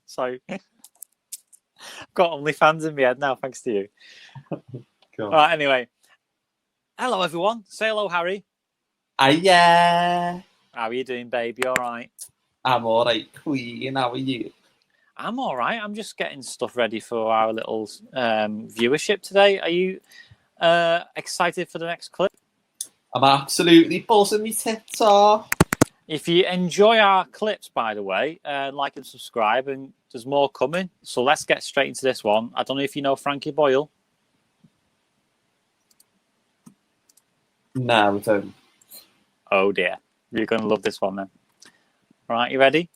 So, I've got OnlyFans in my head now, thanks to you. Cool. All right, anyway. Hello, everyone. Say hello, Harry. Yeah. How are you doing, baby? All right? I'm all right, Queen. How are you? I'm all right. I'm just getting stuff ready for our little viewership today. Are you excited for the next clip? I'm absolutely buzzing my tits off. If you enjoy our clips, by the way, like and subscribe, and there's more coming. So let's get straight into this one. I don't know if you know Frankie Boyle. No, I don't. Oh dear, you're going to love this one then. All right, you ready?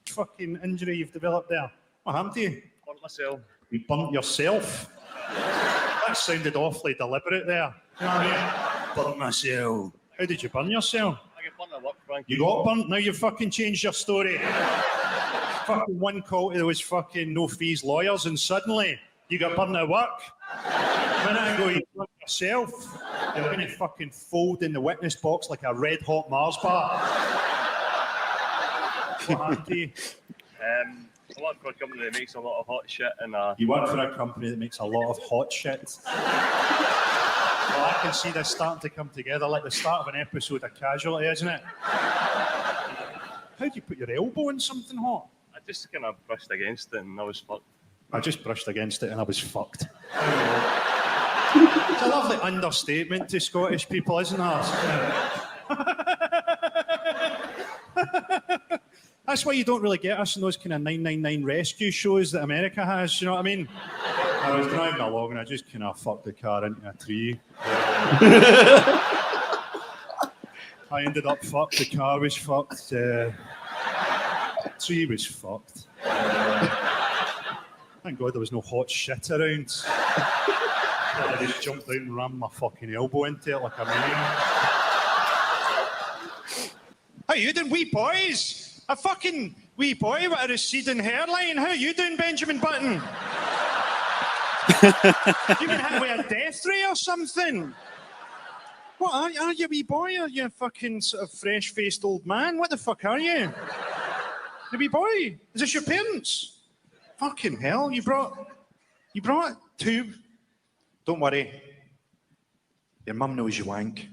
Fucking injury you've developed there. What happened to you? Burnt myself. You burnt yourself? That sounded awfully deliberate there. You know what I mean? Burnt myself. How did you burn yourself? I get burnt at work, Frankie. You got burnt, now you've fucking changed your story. Fucking one call to those fucking no fees lawyers and suddenly you got burnt at work. A minute ago you burnt yourself. You're going to fucking fold in the witness box like a red hot Mars bar. What happened to you? I work for a company that makes a lot of hot shit and You work for a company that makes a lot of hot shit. Well, I can see this starting to come together like the start of an episode of Casualty, isn't it? How do you put your elbow in something hot? I just kind of brushed against it and I was fucked. I just brushed against it and I was fucked. It's a lovely understatement to Scottish people, isn't it? That's why you don't really get us in those kind of 999 rescue shows that America has, you know what I mean? I was driving along and I just kind of fucked the car into a tree. I ended up fucked, the car was fucked, the tree was fucked. Thank God there was no hot shit around. I just jumped out and rammed my fucking elbow into it like a maniac. How you doing, wee boys? A fucking wee boy with a receding hairline. How you doing, Benjamin Button? You been hit with a death ray or something? What are you, wee boy? Are you a fucking sort of fresh-faced old man? What the fuck are you? The wee boy? Is this your parents? Fucking hell! You brought two. Don't worry. Your mum knows you wank.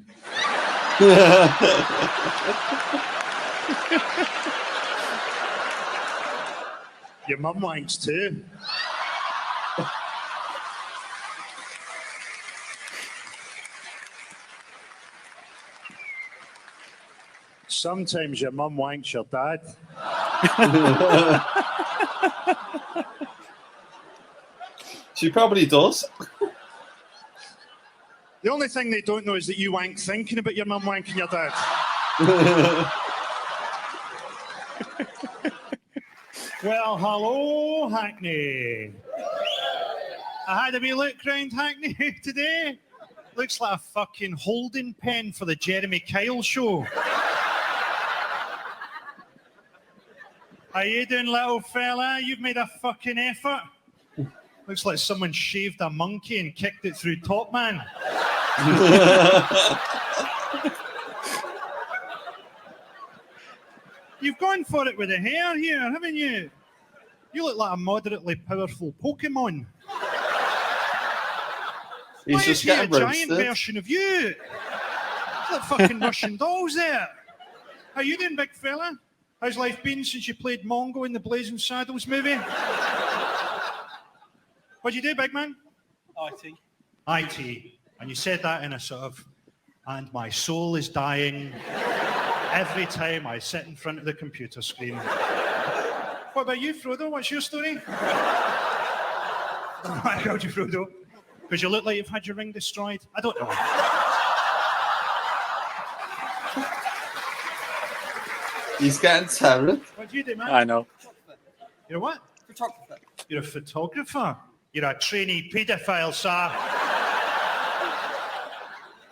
Your mum wanks too. Sometimes your mum wanks your dad. She probably does. The only thing they don't know is that you wank thinking about your mum wanking your dad. Well, hello, Hackney. I had a wee look round Hackney today. Looks like a fucking holding pen for the Jeremy Kyle show. How you doing, little fella? You've made a fucking effort. Looks like someone shaved a monkey and kicked it through Top Man. You've gone for it with the hair here, haven't you? You look like a moderately powerful Pokemon. He's Why just is he a getting giant roasted. version of you? It's like fucking Russian dolls there. How you doing, big fella? How's life been since you played Mongo in the Blazing Saddles movie? What'd you do, big man? IT. IT. And you said that in a sort of, and my soul is dying every time I sit in front of the computer screen. What about you, Frodo? What's your story? I called you Frodo because you look like you've had your ring destroyed. I don't know. He's getting terrible. What do you do, man? I know. You're a what? Photographer. You're a photographer. You're a trainee paedophile, sir.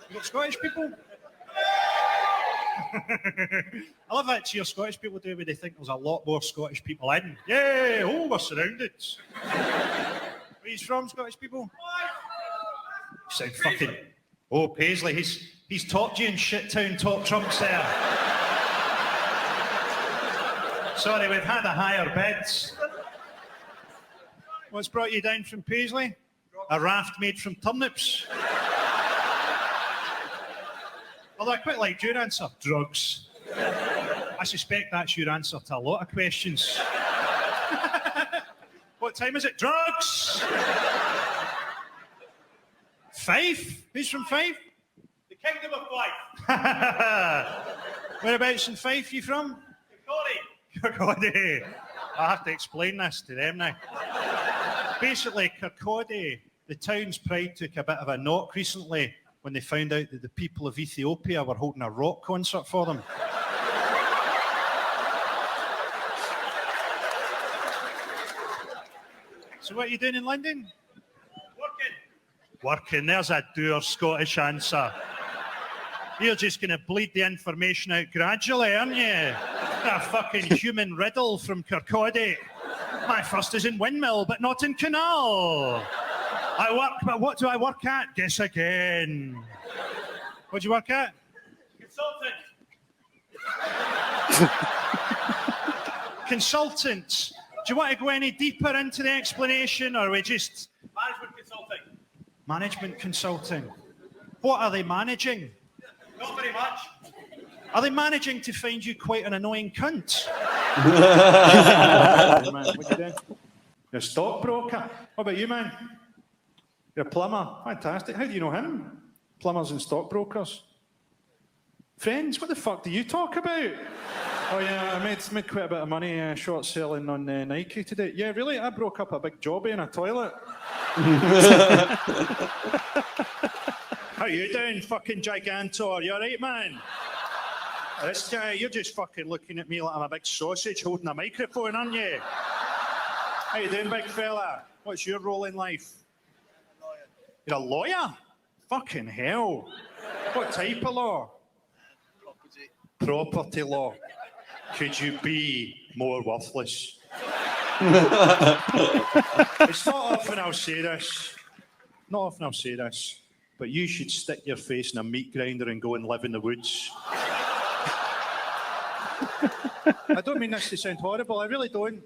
You got Scottish people? I love that cheer Scottish people do when they think there's a lot more Scottish people in. Yay! Oh, we're surrounded. Where are you from, Scottish people? You sound fucking... Oh, Paisley, he's topped you in Shittown Top Trumps there. Sorry, we've had a higher bids. What's brought you down from Paisley? A raft made from turnips. Although I quite liked your answer, drugs. I suspect that's your answer to a lot of questions. What time is it? Drugs! Fife? Who's from Fife? The Kingdom of Fife. Whereabouts in Fife you from? Kirkcaldy. I have to explain this to them now. Basically, Kirkcaldy, the town's pride took a bit of a knock recently when they found out that the people of Ethiopia were holding a rock concert for them. So what are you doing in London? Working. There's a dour Scottish answer. You're just going to bleed the information out gradually, aren't you? A fucking human riddle from Kirkcaldy. My first is in Windmill, but not in Canal. I work, but what do I work at? Guess again. What do you work at? Consultant. Consultants. Do you want to go any deeper into the explanation, or are we just... Management consulting. Management consulting. What are they managing? Not very much. Are they managing to find you quite an annoying cunt? Man, what you doing? You're a stockbroker. What about you, man? You're a plumber. Fantastic. How do you know him? Plumbers and stockbrokers. Friends, what the fuck do you talk about? Oh yeah, I made quite a bit of money short selling on Nike today. Yeah, really? I broke up a big jobby in a toilet. How you doing, fucking Gigantor? You alright, man? This guy, you're just fucking looking at me like I'm a big sausage holding a microphone, aren't you? How you doing, big fella? What's your role in life? You're a lawyer? Fucking hell. What type of law? Property law. Could you be more worthless? It's not often I'll say this. Not often I'll say this. But you should stick your face in a meat grinder and go and live in the woods. I don't mean this to sound horrible, I really don't.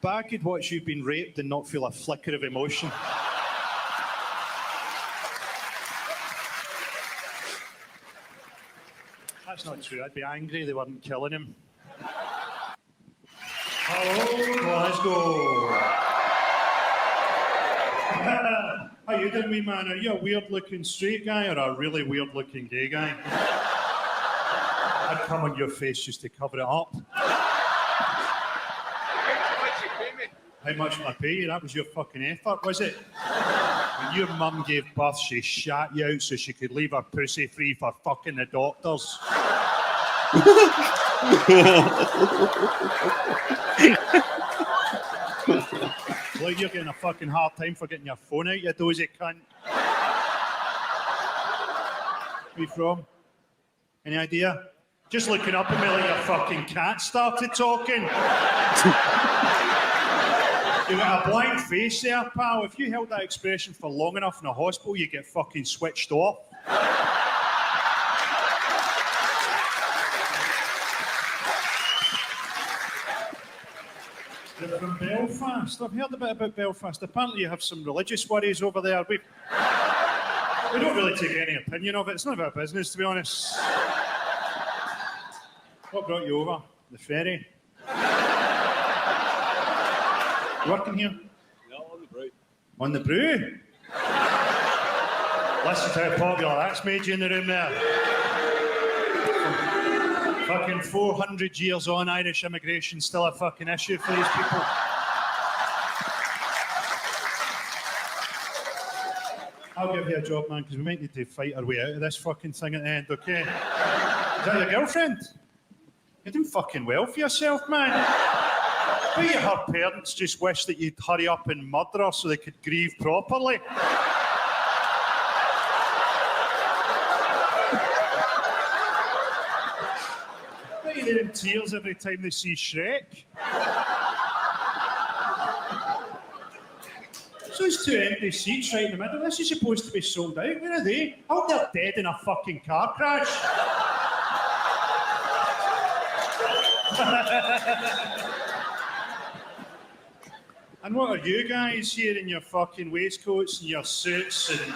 But I could watch you being raped and not feel a flicker of emotion. That's not true, I'd be angry they weren't killing him. Hello, Glasgow. How you doing, wee man? Are you a weird-looking straight guy or a really weird-looking gay guy? I'd come on your face just to cover it up. How much will I pay you? That was your fucking effort, was it? When your mum gave birth, she shat you out so she could leave her pussy free for fucking the doctors. Like you're getting a fucking hard time for getting your phone out, you dozy cunt. Where you from? Any idea? Just looking up at me like your fucking cat started talking. You got a blank face there, pal. If you held that expression for long enough in a hospital, you get fucking switched off. You're from Belfast. I've heard a bit about Belfast. Apparently you have some religious worries over there. We don't really take any opinion of it. It's none of our business, to be honest. What brought you over? The ferry? You working here? No, on the brew. On the brew? Listen to how popular that's made you in the room there. Fucking 400 years on, Irish immigration still a fucking issue for these people. I'll give you a job, man, because we might need to fight our way out of this fucking thing at the end, okay? Is that your girlfriend? You're doing fucking well for yourself, man. Maybe her parents just wish that you'd hurry up and murder her so they could grieve properly. They're in tears every time they see Shrek. So there's two empty seats right in the middle. This is supposed to be sold out. Where are they? I hope they're dead in a fucking car crash. And what are you guys here in your fucking waistcoats and your suits? And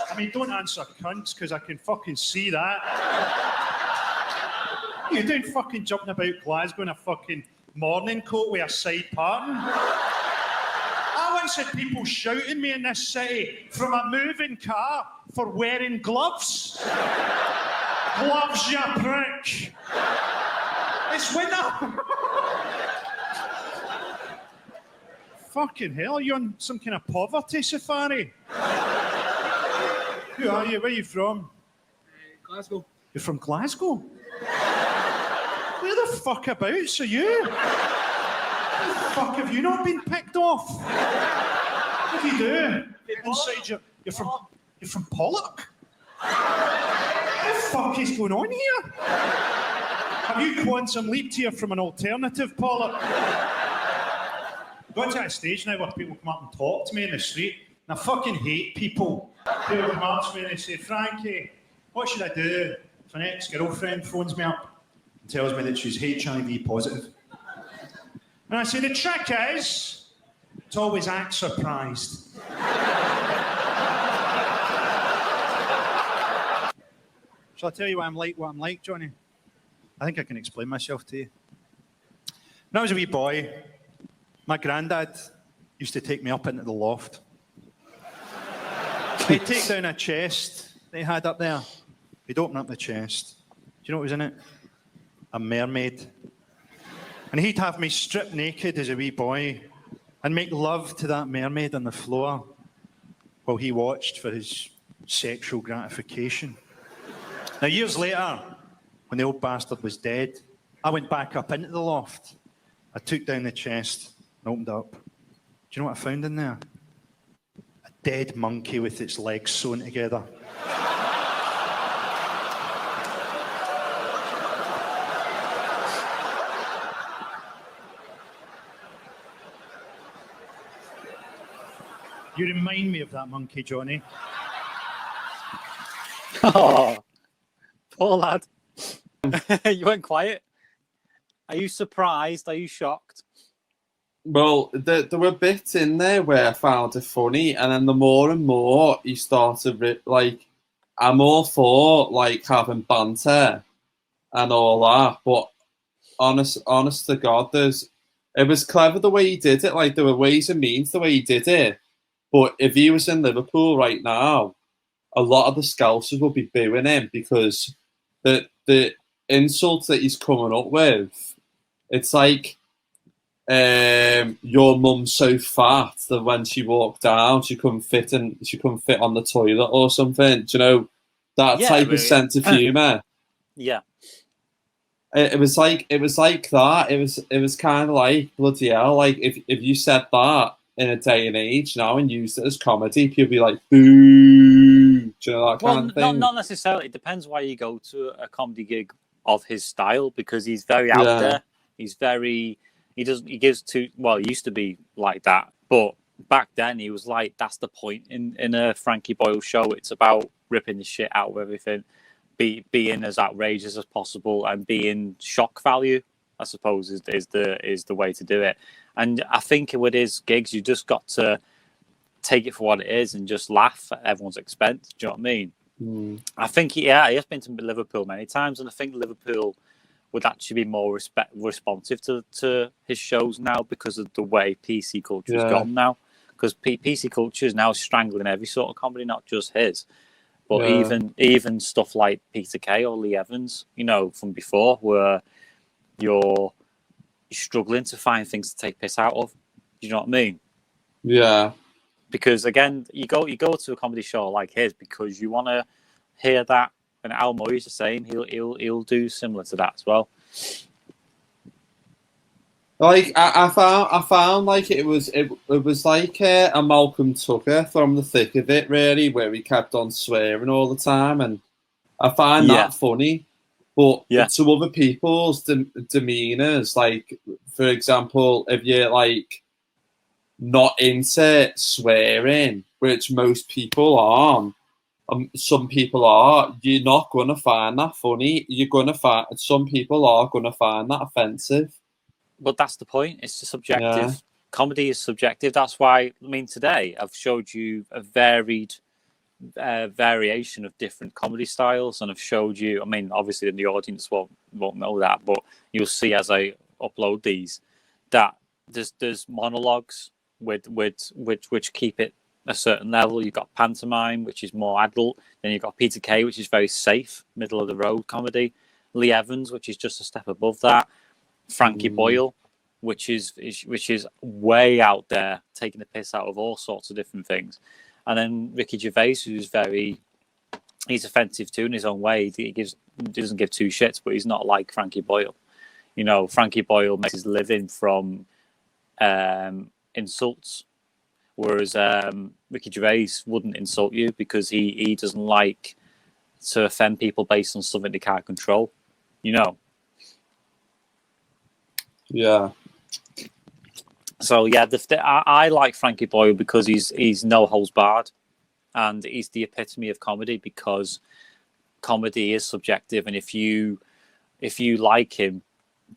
I mean, don't answer cunts because I can fucking see that. You doing fucking jumping about Glasgow in a fucking morning coat with a side parting? I once had people shouting me in this city from a moving car for wearing gloves. Gloves, you prick. It's winter. Fucking hell, are you on some kind of poverty safari? Who are you? Where are you from? Glasgow. You're from Glasgow? Where the fuck abouts are you? Where the fuck have you not been picked off? What do you do? Inside you're from Pollock? What the fuck is going on here? Have you quantum leaped here from an alternative Pollock? I've got to a stage now where people come up and talk to me in the street, and I fucking hate people. People come up to me and they say, Frankie, what should I do if an ex-girlfriend phones me up and tells me that she's HIV positive? And I say, the trick is, to always act surprised. Shall I tell you what I'm like, Johnny? I think I can explain myself to you. When I was a wee boy, my granddad used to take me up into the loft. He'd take down a chest they had up there. He'd open up the chest. Do you know what was in it? A mermaid. And he'd have me stripped naked as a wee boy and make love to that mermaid on the floor while he watched for his sexual gratification. Now, years later, when the old bastard was dead, I went back up into the loft. I took down the chest and opened up. Do you know what I found in there? A dead monkey with its legs sewn together. You remind me of that monkey, Johnny. Oh, poor lad. You went quiet. Are you surprised? Are you shocked? Well, there were bits in there where I found it funny, and then the more and more you start to like, I'm all for like having banter and all that, but honest to God, it was clever the way he did it. Like, there were ways and means the way he did it. But if he was in Liverpool right now, a lot of the Scousers would be booing him because the insults that he's coming up with, it's like, your mum's so fat that when she walked down, she couldn't fit on the toilet or something. Do you know, that type of sense of humour? Yeah. It was like that. It was kind of like, bloody hell. Like, if you said that in a day and age now and used it as comedy, people be like, boo. Do you know, that kind of thing? Not necessarily. It depends why you go to a comedy gig of his style, because he's very out there. He's very. He gives too. Well, he used to be like that, but back then he was like, that's the point in a Frankie Boyle show. It's about ripping the shit out of everything, being as outrageous as possible, and being shock value, I suppose, is the way to do it. And I think with his gigs, you just got to take it for what it is and just laugh at everyone's expense. Do you know what I mean? Mm. I think he has been to Liverpool many times, and I think Liverpool would actually be more responsive to his shows now because of the way PC culture has gone now. Because PC culture is now strangling every sort of comedy, not just his. But even stuff like Peter Kay or Lee Evans, you know, from before, where you're struggling to find things to take piss out of. Do you know what I mean? Yeah. Because again, you go to a comedy show like his because you want to hear that. And Al Murray's the same. He'll do similar to that as well. Like, I found like it was like a Malcolm Tucker from the thick of it, really, where he kept on swearing all the time, and I find that funny. But to other people's demeanors, like, for example, if you're like not into swearing, which most people aren't, some people are. You're not gonna find that funny. You're gonna find some people are gonna find that offensive. But that's the point. It's subjective. Yeah. Comedy is subjective. That's why, I mean, today I've showed you a varied variation of different comedy styles, and I've showed you. I mean, obviously, the audience won't know that, but you'll see as I upload these that there's monologues which keep it a certain level. You've got pantomime, which is more adult. Then you've got Peter Kay, which is very safe, middle of the road comedy. Lee Evans, which is just a step above that. Frankie Boyle, which is way out there, taking the piss out of all sorts of different things. And then Ricky Gervais, he's offensive too in his own way. He doesn't give two shits, but he's not like Frankie Boyle. You know, Frankie Boyle makes his living from insults, whereas Ricky Gervais wouldn't insult you because he doesn't like to offend people based on something they can't control. You know. Yeah. So yeah, I like Frankie Boyle because he's no holds barred, and he's the epitome of comedy because comedy is subjective, and if you like him,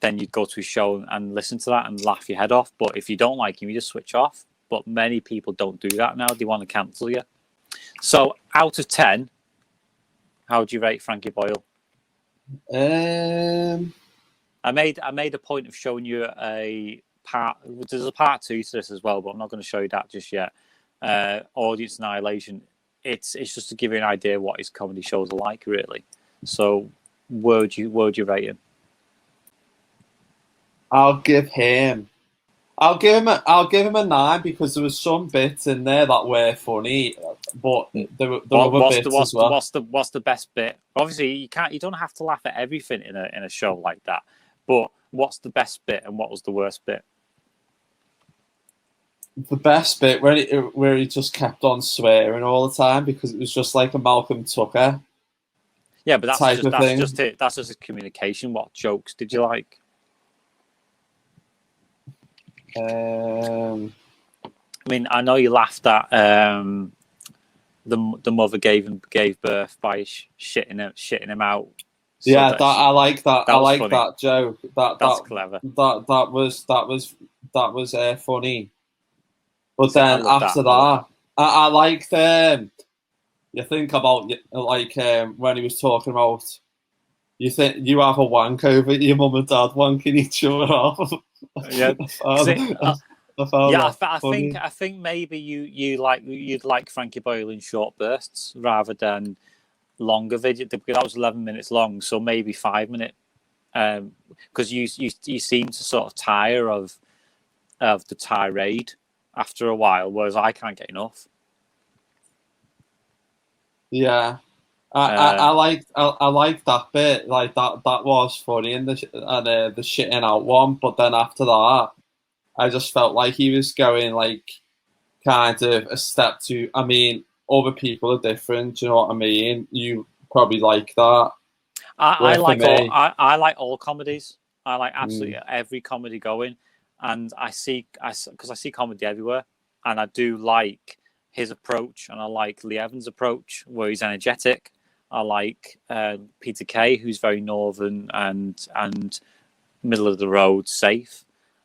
then you'd go to his show and listen to that and laugh your head off. But if you don't like him, you just switch off. But many people don't do that now; they want to cancel you. So out of 10, how would you rate Frankie Boyle? I made a point of showing you a part. There's a part 2 to this as well, but I'm not going to show you that just yet. Audience Annihilation. It's just to give you an idea what his comedy shows are like, really. So, where would you rate him? I'll give him a 9 because there was some bits in there that were funny, but there were other bits as well. What's the best bit? Obviously, you don't have to laugh at everything in a show like that. But what's the best bit and what was the worst bit? The best bit where he just kept on swearing all the time because it was just like a Malcolm Tucker. Yeah, but that's just it. That's just a communication. What jokes did you like? I mean, I know you laughed at the mother gave birth by shitting him out. So yeah, I like that. I like funny. that joke. That's clever. That was funny. But then after that, I liked you think about like when he was talking about you think you have a wank over your mum and dad wanking each other off. Yeah, I think maybe you'd like Frankie Boyle in short bursts rather than longer video, because that was 11 minutes long, so maybe 5 minute, because you seem to sort of tire of the tirade after a while, whereas I can't get enough. Yeah, I like that bit, like that was funny in the shitting out one, but then after that, I just felt like he was going like kind of a step too. I mean, other people are different. Do you know what I mean? You probably like that. I like all comedies. I like absolutely every comedy going, and I see comedy everywhere, and I do like his approach, and I like Lee Evans' approach where he's energetic. I like Peter Kay, who's very northern and middle of the road, safe.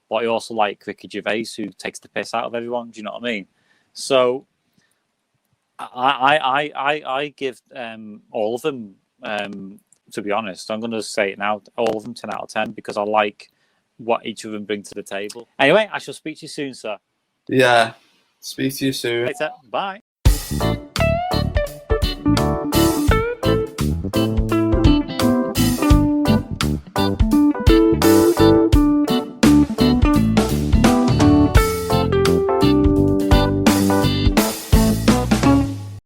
But I also like Ricky Gervais, who takes the piss out of everyone. Do you know what I mean? So I give all of them, to be honest, I'm going to say it now, all of them 10 out of 10 because I like what each of them bring to the table. Anyway, I shall speak to you soon, sir. Yeah, speak to you soon. Later. Bye.